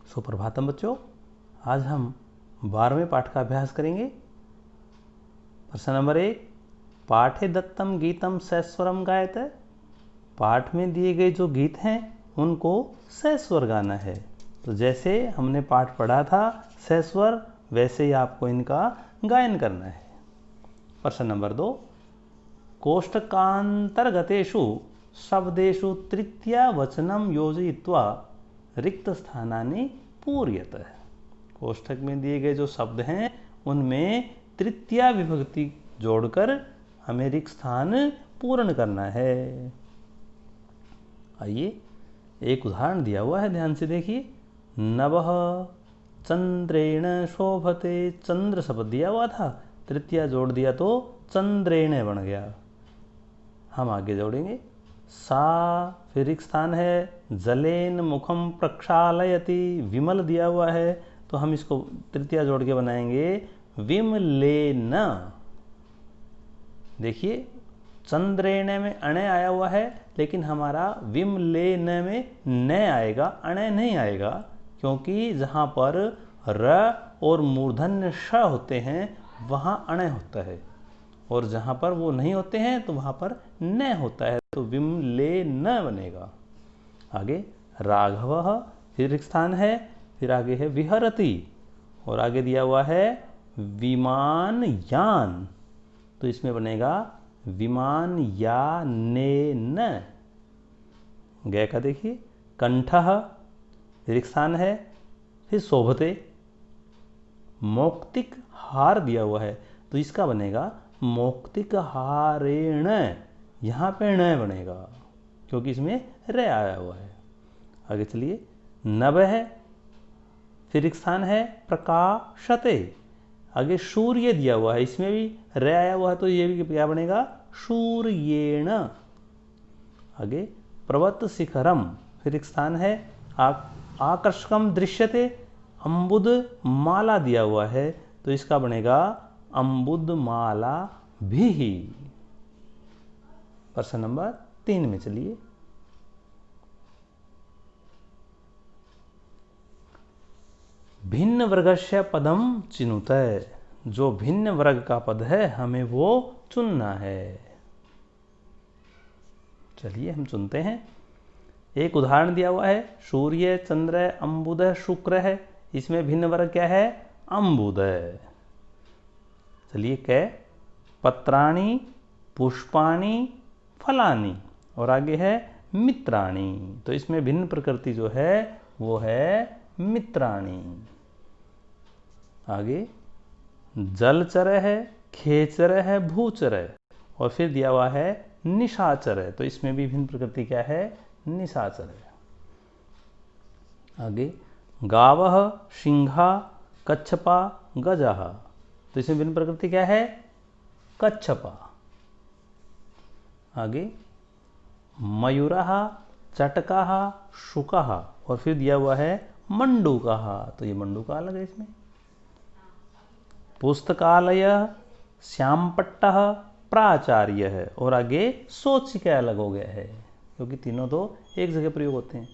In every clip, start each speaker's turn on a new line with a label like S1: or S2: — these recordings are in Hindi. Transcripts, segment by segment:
S1: सुप्रभातम बच्चों, आज हम 12वें पाठ का अभ्यास करेंगे। प्रश्न नंबर 1, पाठे दत्तम गीतम सस्वरम गायत। पाठ में दिए गए जो गीत हैं उनको सस्वर गाना है। तो जैसे हमने पाठ पढ़ा था सस्वर, वैसे ही आपको इनका गायन करना है। प्रश्न नंबर 2, कोष्टकांतर्गतेषु शब्देषु तृतीया वचनम योजयित्वा रिक्त स्थानानि पूर्यत। कोष्ठक में दिए गए जो शब्द हैं उनमें तृतीया विभक्ति जोड़कर हमें रिक्त स्थान पूर्ण करना है। आइए एक उदाहरण दिया हुआ है, ध्यान से देखिए। नवः चंद्रेण शोभते, चंद्र शब्द दिया हुआ था, तृतीया जोड़ दिया तो चंद्रेण बन गया। हम आगे जोड़ेंगे सा, फिर रिक्त स्थान है। जलेन मुखम प्रक्षालयति, विमल दिया हुआ है तो हम इसको तृतीया जोड़ के बनाएंगे विमलेन। देखिए चंद्रेण में अणे आया हुआ है, लेकिन हमारा विमलेन में न आएगा, अणे नहीं आएगा, क्योंकि जहाँ पर र और मूर्धन्य श होते हैं वहाँ अणे होता है, और जहाँ पर वो नहीं होते हैं तो वहाँ पर न होता है, तो विमलेन बनेगा। आगे राघवः, फिर रिक्त स्थान है, फिर आगे है विहरति, और आगे दिया हुआ है विमानयान, तो इसमें बनेगा विमानयानेन। गय का देखिए कंठः, रिक्त स्थान है, फिर शोभते, मौक्तिक हार दिया हुआ है तो इसका बनेगा मौक्तिक हारेण। यहाँ पे न बनेगा क्योंकि इसमें र आया हुआ है। आगे चलिए, नभ है, फिर रिक्त स्थान है प्रकाशते, आगे सूर्य दिया हुआ है, इसमें भी र आया हुआ है तो ये भी क्या बनेगा सूर्येण। आगे पर्वत शिखरम, फिर रिक्त स्थान है आकर्षकम दृश्यते, अम्बुद माला दिया हुआ है तो इसका बनेगा अम्बुद माला भी। प्रश्न नंबर 3 में चलिए। भिन्न वर्गस्य पदम चिनुत, जो भिन्न वर्ग का पद है हमें वो चुनना है। चलिए हम चुनते हैं। एक उदाहरण दिया हुआ है, सूर्य, चंद्र, अम्बुद, शुक्र है, इसमें भिन्न वर्ग क्या है अम्बुद। चलिए कै पत्राणि पुष्पाणि फलानि, और आगे है मित्राणि, तो इसमें भिन्न प्रकृति जो है वो है मित्राणि। आगे जलचर है, खेचर है, भूचर है, और फिर दिया हुआ है निशाचर है, तो इसमें भी भिन्न प्रकृति क्या है निशाचर है। आगे गावः, सिंहा, कच्छपा, गजः, तो इसमें भिन्न प्रकृति क्या है कच्छपा। आगे मयूरः, चटकः, शुकः, और फिर दिया हुआ है मंडूकः, तो ये मंडूका अलग है इसमें। पुस्तकालय, श्यामपट्टः, प्राचार्य है, और आगे सोचिका अलग हो गया है क्योंकि तीनों तो एक जगह प्रयोग होते हैं।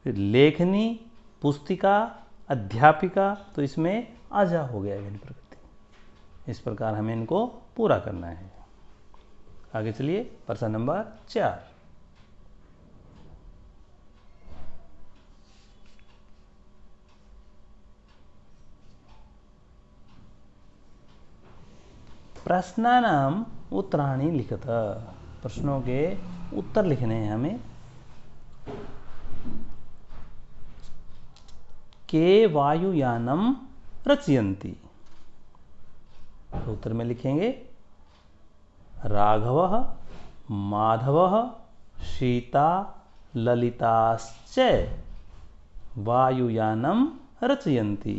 S1: फिर लेखनी, पुस्तिका, अध्यापिका, तो इसमें अजा हो गया भिन्न प्रकृति। इस प्रकार हमें इनको पूरा करना है। आगे चलिए प्रश्न नंबर 4। प्रश्नानाम उत्तराणि लिखत, प्रश्नों के उत्तर लिखने हैं हमें। के वायुयानम रचयन्ति, तो उत्तर में लिखेंगे राघवः, माधवः, सीता, ललिताश्च वायुयानम रचयन्ति।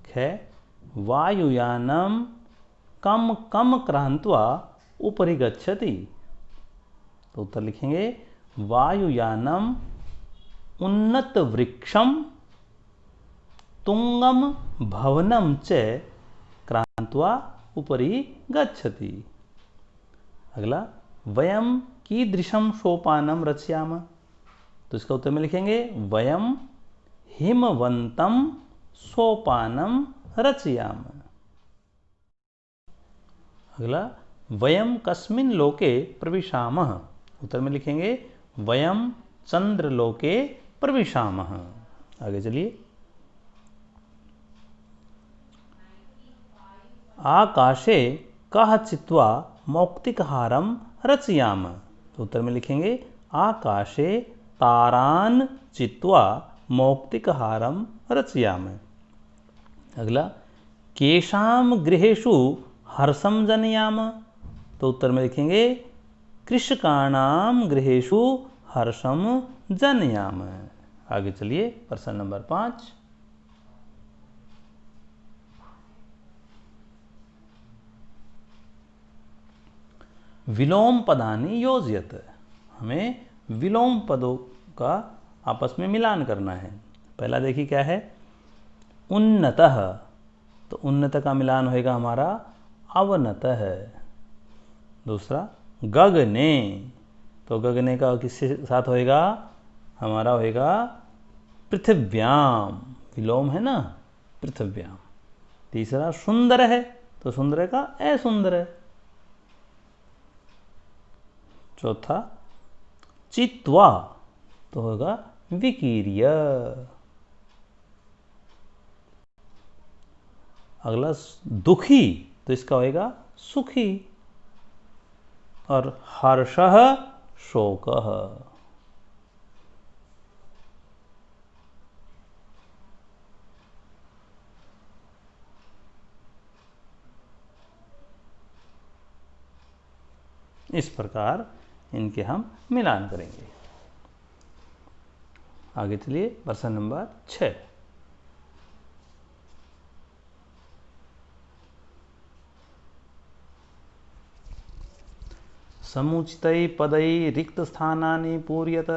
S1: ख वायुयानम कम कम क्रांत्वा उपरि गच्छति, तो उत्तर लिखेंगे वायुयानम उन्नत वृक्षम तुंगम भवनम च क्रांत्वा उपरि गच्छति। अगला वयम कीदृशम सोपानम रचयाम, तो इसका उत्तर में लिखेंगे वयम हिमवंतम सोपानम रचयाम। अगला, वयम कस्मिन् लोके प्रविशामः। उत्तर में लिखेंगे वयम चंद्रलोके प्रविशामः। आगे चलिए, आकाशे कः चित्वा मौक्तिकहारम रचयाम। तो उत्तर में लिखेंगे आकाशे तारान चित्वा मौक्तिकहारम रचयाम। अगला, केषां गृहेषु हर्षं जनयाम। तो उत्तर में लिखेंगे कृषकाणां गृहेषु हर्षं जनयाम। आगे चलिए, प्रश्न नंबर 5। विलोम पदानि योजयत। हमें विलोम पदों का आपस में मिलान करना है। पहला देखिए क्या है, उन्नतः। तो उन्नत का मिलान होएगा हमारा अवनतः। दूसरा, गगने। तो गगने का किसके साथ होएगा, हमारा होएगा पृथिव्याम। विलोम है ना, पृथिव्याम। तीसरा, सुंदर है। तो सुंदर का असुंदर है। चौथा, चित्वा। तो होगा विकीर्य। अगला, दुखी। तो इसका होएगा सुखी। और हर्षः शोकः। इस प्रकार इनके हम मिलान करेंगे। आगे चलिए, प्रश्न नंबर 6। समुचितै पदै रिक्त स्थानानि पूर्यत।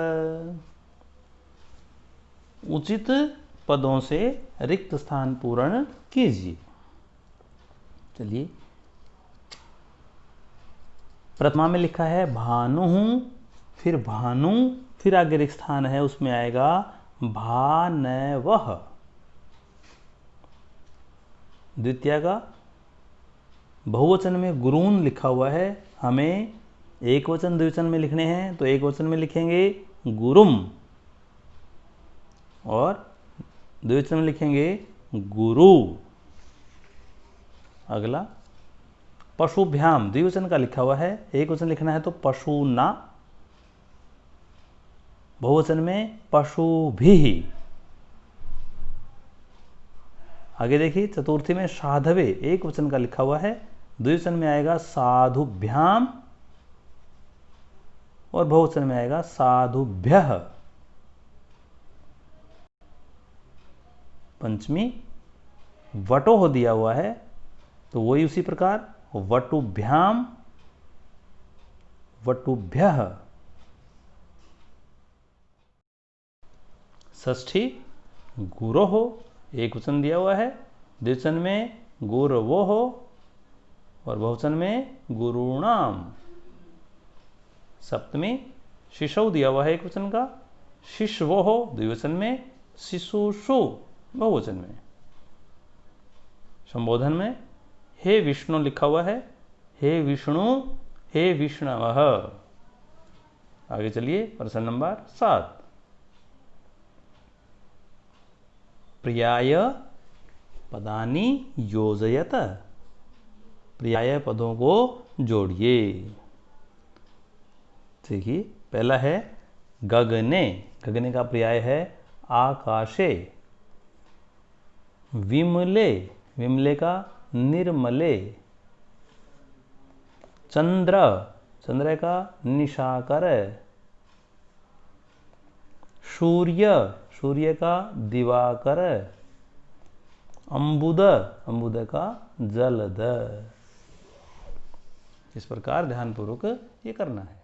S1: उचित पदों से रिक्त स्थान पूर्ण कीजिए। चलिए, प्रथमा में लिखा है भानु, फिर भानु, फिर आगे रिक्त स्थान है उसमें आएगा भानवः। द्वितीय का बहुवचन में गुरून लिखा हुआ है, हमें एक वचन द्विवचन में लिखने हैं। तो एक वचन में लिखेंगे गुरुम और द्विवचन में लिखेंगे गुरु। अगला, पशुभ्याम। द्विवचन का लिखा हुआ है, एक वचन लिखना है तो पशुना, बहुवचन में पशुभिः। आगे देखिए, चतुर्थी में साधवे। एक वचन का लिखा हुआ है, द्विवचन में आएगा साधुभ्याम और बहुवचन में आएगा साधुभ्यः। पंचमी, वटोह दिया हुआ है, तो वही उसी प्रकार वटुभ्याम वटुभ्यः। षष्ठी, गुरोः। एक वचन दिया हुआ है, द्विवचन में गुरवोः और बहुवचन में गुरुणाम। सप्तमी, शिशु दिया हुआ है एक वचन का, शिशवोः द्विवचन में, शिशुषु बहुवचन में। संबोधन में हे विष्णु लिखा हुआ है, हे विष्णु, हे विष्णवः। आगे चलिए, प्रश्न नंबर 7। पर्याय पदानि योजयत। पर्याय पदों को जोड़िए। देखिए, पहला है गगने। गगने का पर्याय है आकाशे। विमले। विमले का निर्मले। चंद्र। चंद्र का निशाकर। सूर्य। सूर्य का दिवाकर। अम्बुद। अम्बुद का जलद। इस प्रकार ध्यानपूर्वक ये करना है।